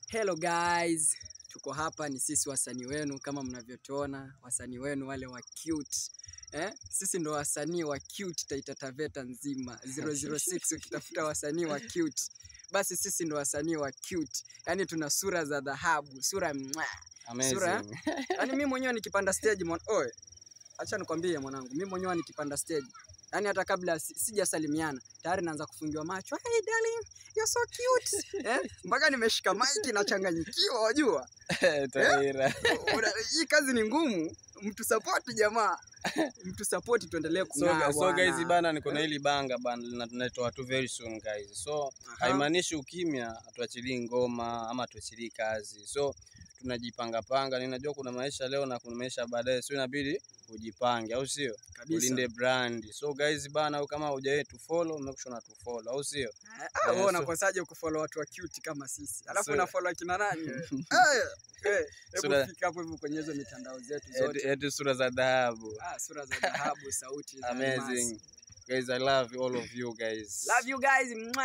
Hello guys, tuko hapa ni sisi wasanii wenu kama mnavyotuona, wasanii wenu wale wa cute. Sisi ndo wasanii wa cute Taita Taveta nzima. 006 ukitafuta wasanii wa cute. Basi sisi ndo wasanii wa cute. Yaani tuna sura za dhahabu, sura amazing. Sura. Yaani mimi mwenyewe nikipanda stage acha nikwambie mwanangu, mimi mwenyewe nikipanda stage, yaani hata kabla sijasalimiana tayari naanza kufungiwa macho. Hey darling, you're so cute. Mpaka nimeshika mic na changanyikiwa, wajua. Taira. Hii kazi ni ngumu. Mtu support jamaa. Mtu support tuendelee kung'aa. So guys bana, niko na hili banga bana tunatoa tu very soon guys. So haimaanishi ukimya tuachilie ngoma ama tuachilie kazi. So tunajipanga panga. Ninajua kuna maisha leo na kuna maisha baadaye. So inabidi ujipange, au sio? Ulinde brand. So guys bana, kama hujawahi tu follow, make sure na tu follow, au sio? Wewe unakosaje kufollow watu wa cute kama sisi? Alafu una follow kina nani wewe? Hebu fika hapo hivyo kwenye hizo mitandao zetu zote. Eti sura za dhahabu. Sura za dhahabu, sauti za amazing. Guys, I love all of you guys. Love you guys.